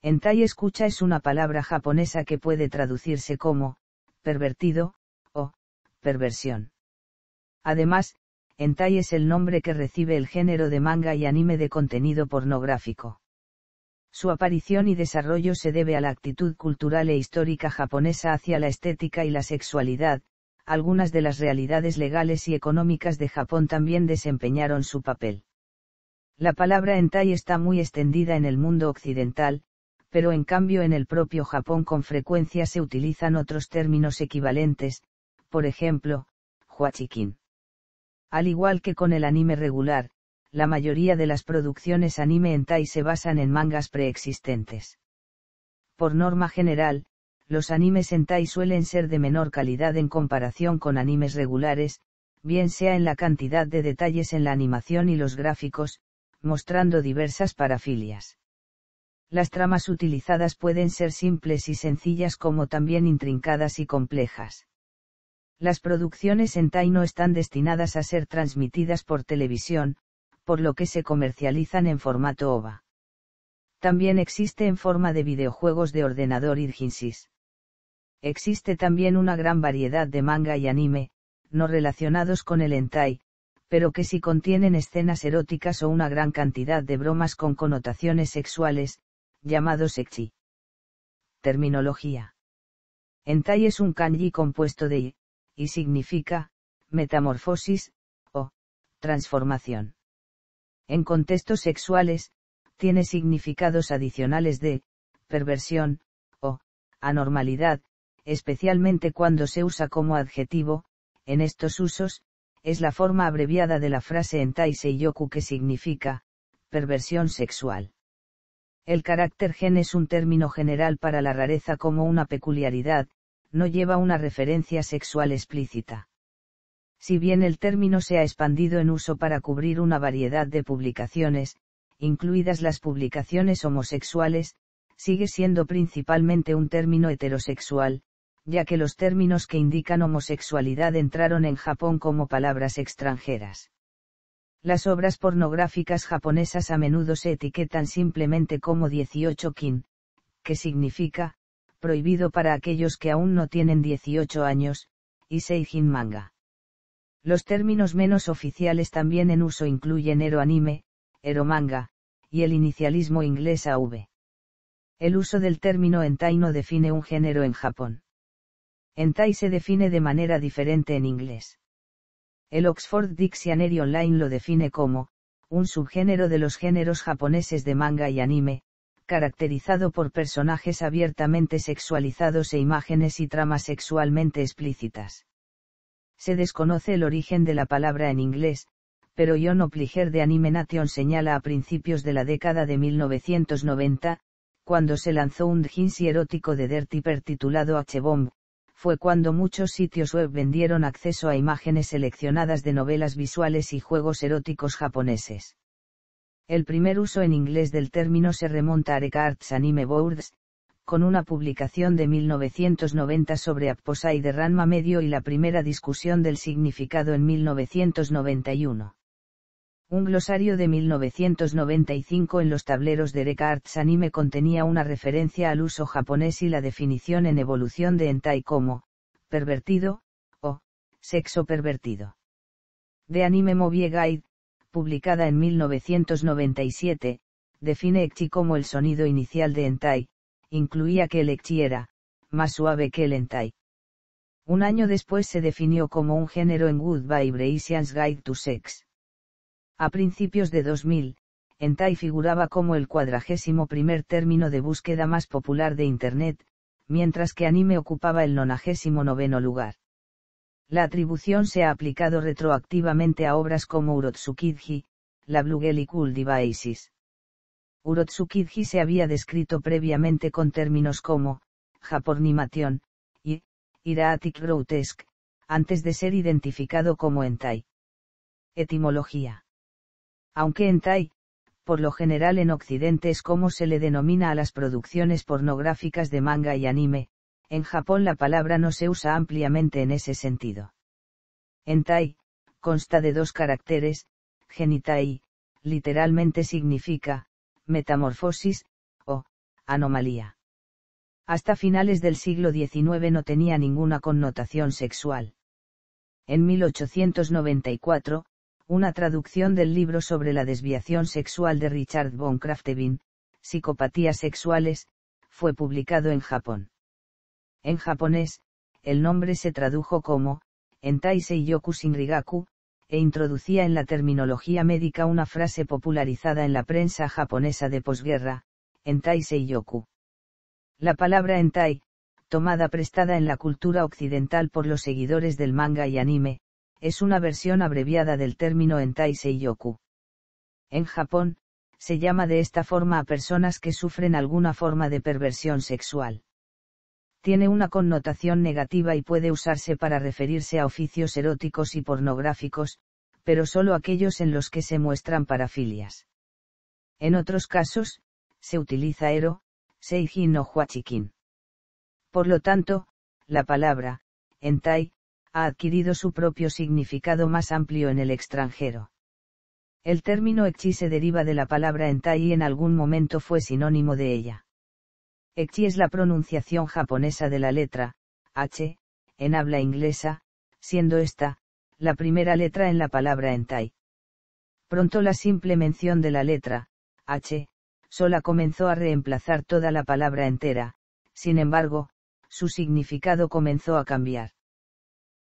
Hentai escucha es una palabra japonesa que puede traducirse como pervertido o perversión. Además, hentai es el nombre que recibe el género de manga y anime de contenido pornográfico. Su aparición y desarrollo se debe a la actitud cultural e histórica japonesa hacia la estética y la sexualidad. Algunas de las realidades legales y económicas de Japón también desempeñaron su papel. La palabra hentai está muy extendida en el mundo occidental, pero en cambio en el propio Japón con frecuencia se utilizan otros términos equivalentes, por ejemplo, huachikin. Al igual que con el anime regular, la mayoría de las producciones anime hentai se basan en mangas preexistentes. Por norma general, los animes hentai suelen ser de menor calidad en comparación con animes regulares, bien sea en la cantidad de detalles en la animación y los gráficos, mostrando diversas parafilias. Las tramas utilizadas pueden ser simples y sencillas como también intrincadas y complejas. Las producciones hentai no están destinadas a ser transmitidas por televisión, por lo que se comercializan en formato OVA. También existe en forma de videojuegos de ordenador y Ginsis. Existe también una gran variedad de manga y anime, no relacionados con el hentai, pero que sí contienen escenas eróticas o una gran cantidad de bromas con connotaciones sexuales, llamados ecchi. Terminología. Hentai es un kanji compuesto de i, y significa, metamorfosis, o, transformación. En contextos sexuales, tiene significados adicionales de, perversión, o, anormalidad, especialmente cuando se usa como adjetivo. En estos usos, es la forma abreviada de la frase hentai seiyoku que significa, perversión sexual. El carácter gen es un término general para la rareza como una peculiaridad, no lleva una referencia sexual explícita. Si bien el término se ha expandido en uso para cubrir una variedad de publicaciones, incluidas las publicaciones homosexuales, sigue siendo principalmente un término heterosexual, ya que los términos que indican homosexualidad entraron en Japón como palabras extranjeras. Las obras pornográficas japonesas a menudo se etiquetan simplemente como 18-kin, que significa, prohibido para aquellos que aún no tienen 18 años, y seijin manga. Los términos menos oficiales también en uso incluyen eroanime, eromanga, y el inicialismo inglés AV. El uso del término hentai no define un género en Japón. Hentai se define de manera diferente en inglés. El Oxford Dictionary Online lo define como, un subgénero de los géneros japoneses de manga y anime, caracterizado por personajes abiertamente sexualizados e imágenes y tramas sexualmente explícitas. Se desconoce el origen de la palabra en inglés, pero John Opliger de Anime Nation señala a principios de la década de 1990, cuando se lanzó un doujinshi erótico de Dirty Per titulado H-Bomb, fue cuando muchos sitios web vendieron acceso a imágenes seleccionadas de novelas visuales y juegos eróticos japoneses. El primer uso en inglés del término se remonta a Areka Arts Anime Boards, con una publicación de 1990 sobre Apposai de Ranma Medio y la primera discusión del significado en 1991. Un glosario de 1995 en los tableros de Areka Arts Anime contenía una referencia al uso japonés y la definición en evolución de hentai como, pervertido, o, sexo pervertido. The Anime Movie Guide, publicada en 1997, define ecchi como el sonido inicial de hentai, incluía que el ecchi era, más suave que el hentai. Un año después se definió como un género en Good Vibrations Guide to Sex. A principios de 2000, hentai figuraba como el 41º término de búsqueda más popular de Internet, mientras que anime ocupaba el 99º lugar. La atribución se ha aplicado retroactivamente a obras como Urotsukiji, la Blue Girl y Cool Devices. Urotsukiji se había descrito previamente con términos como Japornimation y Iratic Grotesque, antes de ser identificado como hentai. Etimología. Aunque hentai, por lo general en Occidente es como se le denomina a las producciones pornográficas de manga y anime, en Japón la palabra no se usa ampliamente en ese sentido. Hentai, consta de dos caracteres, genitai, literalmente significa, metamorfosis, o, anomalía. Hasta finales del siglo XIX no tenía ninguna connotación sexual. En 1894, una traducción del libro sobre la desviación sexual de Richard von Kraftevin, Psicopatías sexuales, fue publicado en Japón. En japonés, el nombre se tradujo como Entai Seiyoku Shinrigaku, e introducía en la terminología médica una frase popularizada en la prensa japonesa de posguerra, Entai Seiyoku. La palabra entai, tomada prestada en la cultura occidental por los seguidores del manga y anime, es una versión abreviada del término entai seiyoku. En Japón, se llama de esta forma a personas que sufren alguna forma de perversión sexual. Tiene una connotación negativa y puede usarse para referirse a oficios eróticos y pornográficos, pero solo aquellos en los que se muestran parafilias. En otros casos, se utiliza ero, seijin o huachikin. Por lo tanto, la palabra, hentai, ha adquirido su propio significado más amplio en el extranjero. El término ecchi se deriva de la palabra hentai y en algún momento fue sinónimo de ella. Ecchi es la pronunciación japonesa de la letra H, en habla inglesa, siendo esta, la primera letra en la palabra hentai. Pronto la simple mención de la letra H, sola comenzó a reemplazar toda la palabra entera, sin embargo, su significado comenzó a cambiar.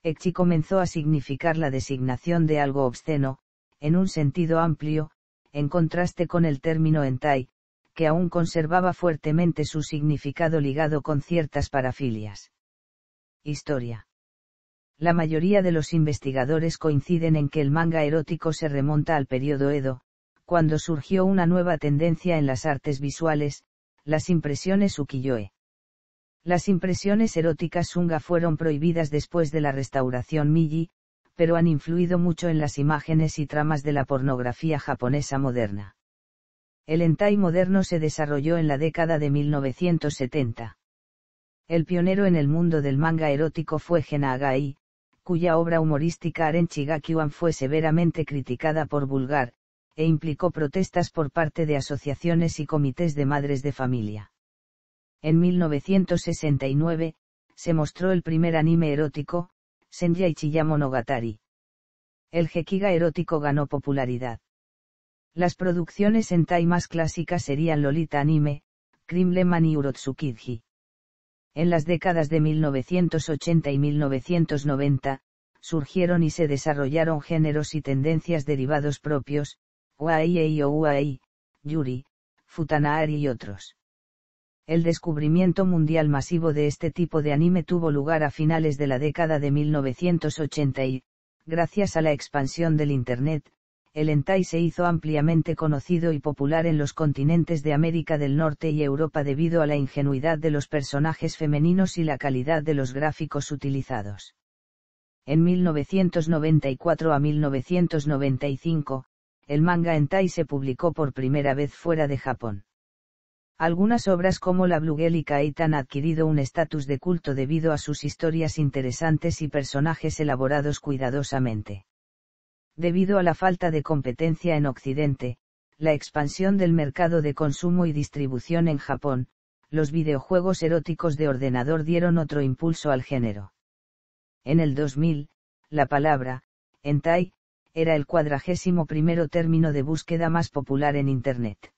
Ecchi comenzó a significar la designación de algo obsceno, en un sentido amplio, en contraste con el término hentai, que aún conservaba fuertemente su significado ligado con ciertas parafilias. Historia. La mayoría de los investigadores coinciden en que el manga erótico se remonta al periodo Edo, cuando surgió una nueva tendencia en las artes visuales, las impresiones ukiyo-e. Las impresiones eróticas shunga fueron prohibidas después de la restauración Meiji, pero han influido mucho en las imágenes y tramas de la pornografía japonesa moderna. El hentai moderno se desarrolló en la década de 1970. El pionero en el mundo del manga erótico fue Gena Agai, cuya obra humorística Arenchi Gakyuan fue severamente criticada por vulgar, e implicó protestas por parte de asociaciones y comités de madres de familia. En 1969, se mostró el primer anime erótico, Senja Ichiya Monogatari. El gekiga erótico ganó popularidad. Las producciones hentai más clásicas serían Lolita Anime, Crime Lemon y Urotsukiji. En las décadas de 1980 y 1990, surgieron y se desarrollaron géneros y tendencias derivados propios, Waei o Uai, Yuri, Futanari y otros. El descubrimiento mundial masivo de este tipo de anime tuvo lugar a finales de la década de 1980 y, gracias a la expansión del Internet, el hentai se hizo ampliamente conocido y popular en los continentes de América del Norte y Europa debido a la ingenuidad de los personajes femeninos y la calidad de los gráficos utilizados. En 1994 a 1995, el manga hentai se publicó por primera vez fuera de Japón. Algunas obras como la Blue Girl y Kate han adquirido un estatus de culto debido a sus historias interesantes y personajes elaborados cuidadosamente. Debido a la falta de competencia en Occidente, la expansión del mercado de consumo y distribución en Japón, los videojuegos eróticos de ordenador dieron otro impulso al género. En el 2000, la palabra hentai era el 41º término de búsqueda más popular en Internet.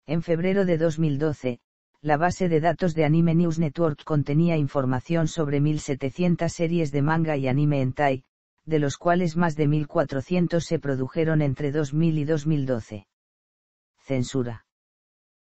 En febrero de 2012, la base de datos de Anime News Network contenía información sobre 1.700 series de manga y anime hentai, de los cuales más de 1.400 se produjeron entre 2000 y 2012. Censura.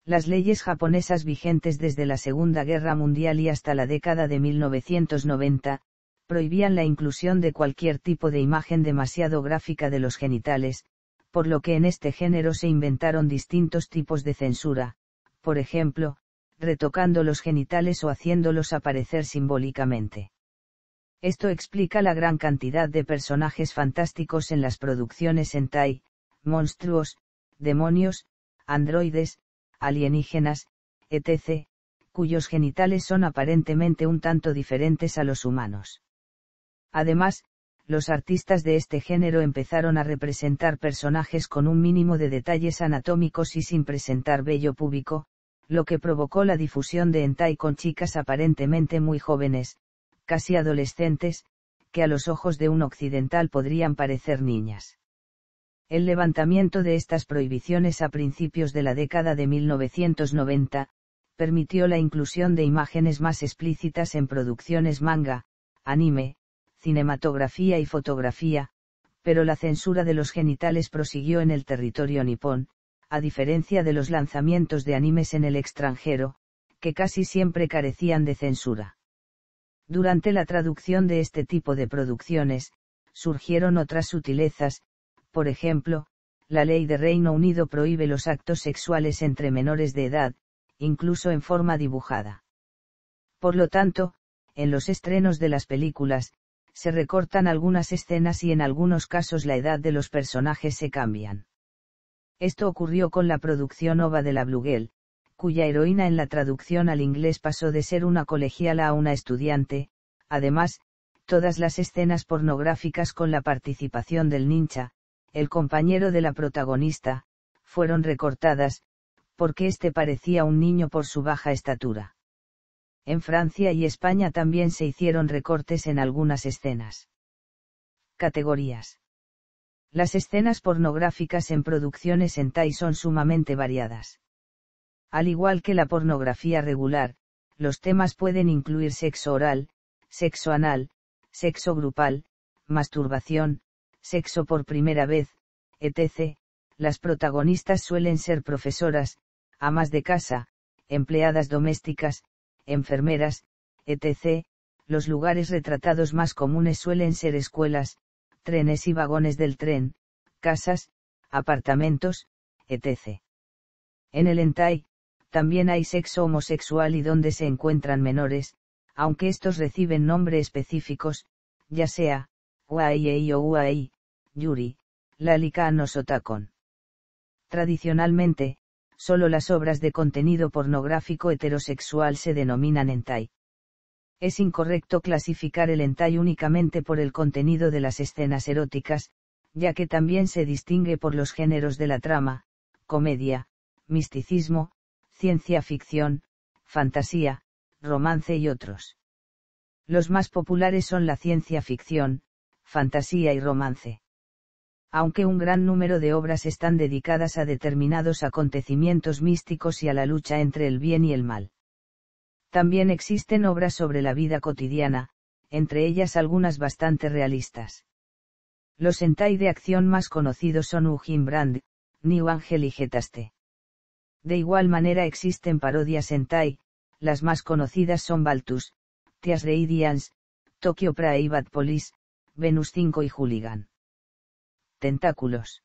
Las leyes japonesas vigentes desde la Segunda Guerra Mundial y hasta la década de 1990, prohibían la inclusión de cualquier tipo de imagen demasiado gráfica de los genitales, por lo que en este género se inventaron distintos tipos de censura, por ejemplo, retocando los genitales o haciéndolos aparecer simbólicamente. Esto explica la gran cantidad de personajes fantásticos en las producciones hentai, monstruos, demonios, androides, alienígenas, etc., cuyos genitales son aparentemente un tanto diferentes a los humanos. Además, los artistas de este género empezaron a representar personajes con un mínimo de detalles anatómicos y sin presentar vello púbico, lo que provocó la difusión de hentai con chicas aparentemente muy jóvenes, casi adolescentes, que a los ojos de un occidental podrían parecer niñas. El levantamiento de estas prohibiciones a principios de la década de 1990, permitió la inclusión de imágenes más explícitas en producciones manga, anime, cinematografía y fotografía, pero la censura de los genitales prosiguió en el territorio nipón, a diferencia de los lanzamientos de animes en el extranjero, que casi siempre carecían de censura. Durante la traducción de este tipo de producciones, surgieron otras sutilezas, por ejemplo, la ley de Reino Unido prohíbe los actos sexuales entre menores de edad, incluso en forma dibujada. Por lo tanto, en los estrenos de las películas, se recortan algunas escenas y en algunos casos la edad de los personajes se cambian. Esto ocurrió con la producción OVA de la Blue Girl, cuya heroína en la traducción al inglés pasó de ser una colegiala a una estudiante. Además, todas las escenas pornográficas con la participación del ninja, el compañero de la protagonista, fueron recortadas, porque éste parecía un niño por su baja estatura. En Francia y España también se hicieron recortes en algunas escenas. Categorías. Las escenas pornográficas en producciones hentai son sumamente variadas. Al igual que la pornografía regular, los temas pueden incluir sexo oral, sexo anal, sexo grupal, masturbación, sexo por primera vez, etc. Las protagonistas suelen ser profesoras, amas de casa, empleadas domésticas, enfermeras, etc. Los lugares retratados más comunes suelen ser escuelas, trenes y vagones del tren, casas, apartamentos, etc. En el hentai, también hay sexo homosexual y donde se encuentran menores, aunque estos reciben nombres específicos, ya sea, waei o uai, yuri, lalikan o sotakon. Tradicionalmente, solo las obras de contenido pornográfico heterosexual se denominan hentai. Es incorrecto clasificar el hentai únicamente por el contenido de las escenas eróticas, ya que también se distingue por los géneros de la trama, comedia, misticismo, ciencia ficción, fantasía, romance y otros. Los más populares son la ciencia ficción, fantasía y romance. Aunque un gran número de obras están dedicadas a determinados acontecimientos místicos y a la lucha entre el bien y el mal. También existen obras sobre la vida cotidiana, entre ellas algunas bastante realistas. Los hentai de acción más conocidos son Ujin Brand, New Angel y Getaste. De igual manera existen parodias hentai, las más conocidas son Baltus, Tias Reidians, Tokyo Private Police, Venus 5 y Hooligan. Tentáculos.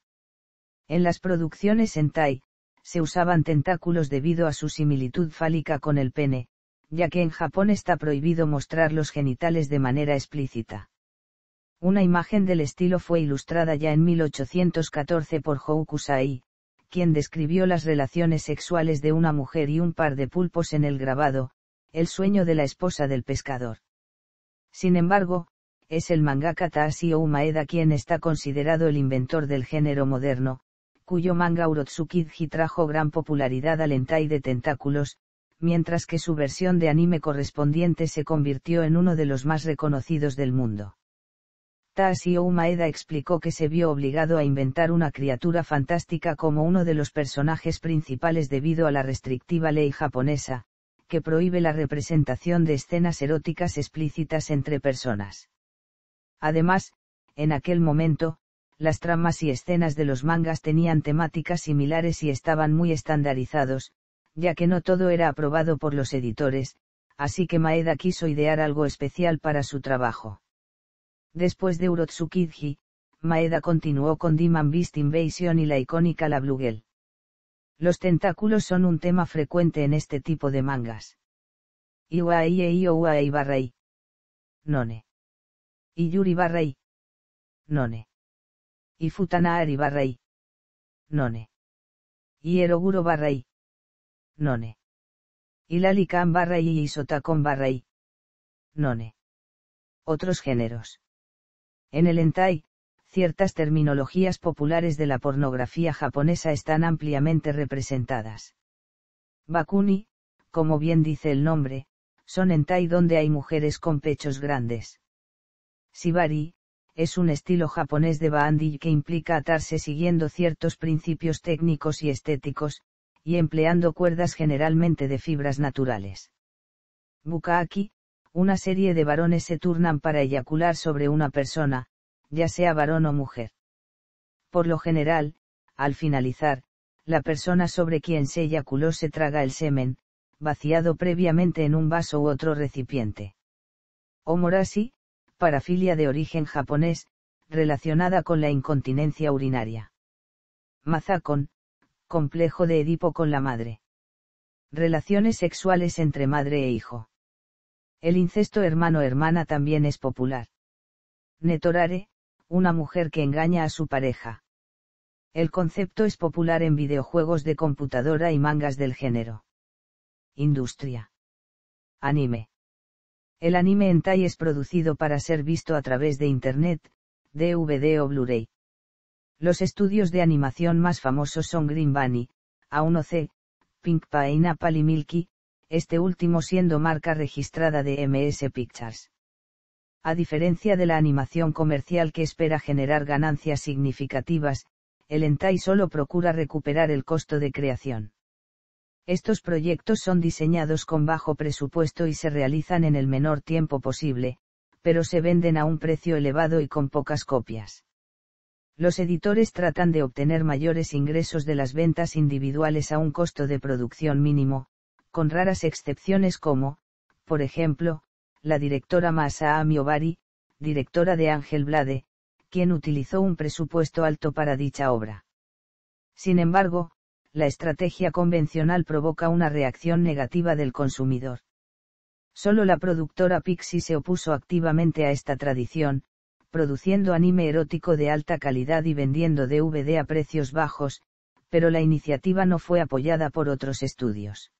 En las producciones hentai, se usaban tentáculos debido a su similitud fálica con el pene, ya que en Japón está prohibido mostrar los genitales de manera explícita. Una imagen del estilo fue ilustrada ya en 1814 por Hou Kusai, quien describió las relaciones sexuales de una mujer y un par de pulpos en el grabado, El sueño de la esposa del pescador. Sin embargo, es el mangaka Tashio Maeda quien está considerado el inventor del género moderno, cuyo manga Urotsukiji trajo gran popularidad al hentai de tentáculos, mientras que su versión de anime correspondiente se convirtió en uno de los más reconocidos del mundo. Tashio Maeda explicó que se vio obligado a inventar una criatura fantástica como uno de los personajes principales debido a la restrictiva ley japonesa, que prohíbe la representación de escenas eróticas explícitas entre personas. Además, en aquel momento, las tramas y escenas de los mangas tenían temáticas similares y estaban muy estandarizados, ya que no todo era aprobado por los editores, así que Maeda quiso idear algo especial para su trabajo. Después de Urotsukiji, Maeda continuó con Demon Beast Invasion y la icónica La Blue Girl. Los tentáculos son un tema frecuente en este tipo de mangas. Iwai e Iwai /i. None. Y Yuri /i. None. Y Futanaari /i. None. Y Eroguro /i. None. Y Lalikan /i y Sotakon /i. None. Otros géneros. En el hentai, ciertas terminologías populares de la pornografía japonesa están ampliamente representadas. Bakuni, como bien dice el nombre, son hentai donde hay mujeres con pechos grandes. Shibari, es un estilo japonés de bandai que implica atarse siguiendo ciertos principios técnicos y estéticos, y empleando cuerdas generalmente de fibras naturales. Bukkake, una serie de varones se turnan para eyacular sobre una persona, ya sea varón o mujer. Por lo general, al finalizar, la persona sobre quien se eyaculó se traga el semen, vaciado previamente en un vaso u otro recipiente. Omorashi, parafilia de origen japonés, relacionada con la incontinencia urinaria. Mazakon, complejo de Edipo con la madre. Relaciones sexuales entre madre e hijo. El incesto hermano-hermana también es popular. Netorare, una mujer que engaña a su pareja. El concepto es popular en videojuegos de computadora y mangas del género. Industria. Anime. El anime hentai es producido para ser visto a través de Internet, DVD o Blu-ray. Los estudios de animación más famosos son Green Bunny, A1C, Pink Pineapple y Milky, este último siendo marca registrada de MS Pictures. A diferencia de la animación comercial que espera generar ganancias significativas, el hentai solo procura recuperar el costo de creación. Estos proyectos son diseñados con bajo presupuesto y se realizan en el menor tiempo posible, pero se venden a un precio elevado y con pocas copias. Los editores tratan de obtener mayores ingresos de las ventas individuales a un costo de producción mínimo, con raras excepciones como, por ejemplo, la directora Masaami Obari, directora de Angel Blade, quien utilizó un presupuesto alto para dicha obra. Sin embargo, la estrategia convencional provoca una reacción negativa del consumidor. Solo la productora Pixie se opuso activamente a esta tradición, produciendo anime erótico de alta calidad y vendiendo DVD a precios bajos, pero la iniciativa no fue apoyada por otros estudios.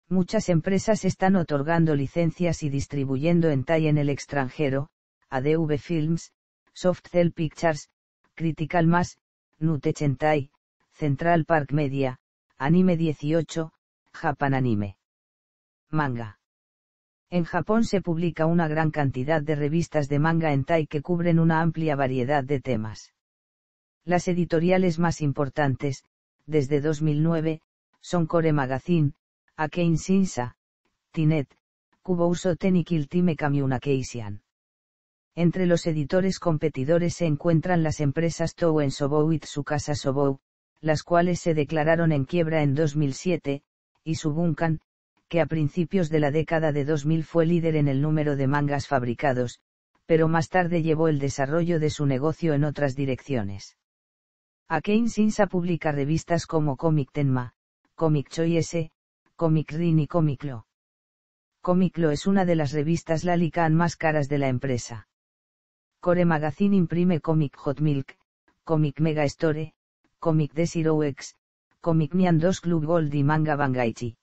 Muchas empresas están otorgando licencias y distribuyendo hentai en el extranjero, ADV Films, Softcell Pictures, Critical Mass, Nutech Hentai, Central Park Media, Anime 18, Japan Anime. Manga. En Japón se publica una gran cantidad de revistas de manga hentai que cubren una amplia variedad de temas. Las editoriales más importantes, desde 2009, son Core Magazine, Akein Shinsa, Tinet, Kubouso Tenikil Time Communication. Entre los editores competidores se encuentran las empresas Touen Sobou y Tsukasa Sobou, las cuales se declararon en quiebra en 2007, y Subunkan, que a principios de la década de 2000 fue líder en el número de mangas fabricados, pero más tarde llevó el desarrollo de su negocio en otras direcciones. Akein Shinsa publica revistas como Comic Tenma, Comic Choice, Comic Rin y Comic Lo. Comic Lo es una de las revistas Lalican más caras de la empresa. Core Magazine imprime Comic Hot Milk, Comic Mega Store, Comic The Zero X, Comic Nyan 2 Club Gold y Manga Bangaichi.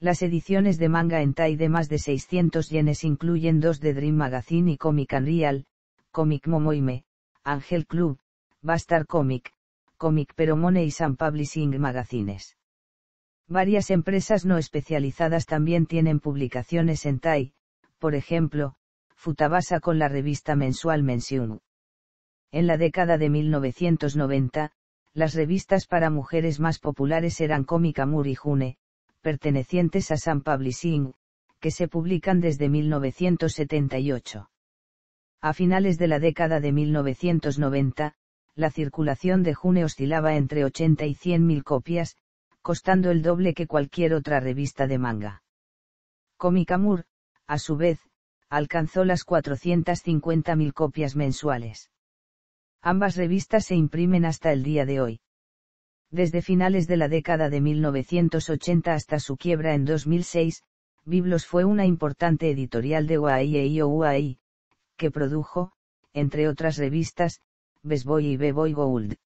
Las ediciones de manga hentai de más de 600 yenes incluyen dos de Dream Magazine y Comic Unreal, Comic Momoime, Angel Club, Bastard Comic, Comic Peromone y Sun Publishing Magazines. Varias empresas no especializadas también tienen publicaciones hentai, por ejemplo, Futabasa con la revista mensual Mensiun. En la década de 1990, las revistas para mujeres más populares eran Comic Amour y June, pertenecientes a Sun Publishing, que se publican desde 1978. A finales de la década de 1990, la circulación de June oscilaba entre 80 y 100.000 copias, costando el doble que cualquier otra revista de manga. Comic Amour, a su vez, alcanzó las 450.000 copias mensuales. Ambas revistas se imprimen hasta el día de hoy. Desde finales de la década de 1980 hasta su quiebra en 2006, Biblos fue una importante editorial de UAI, que produjo, entre otras revistas, Best Boy y B-Boy Gold.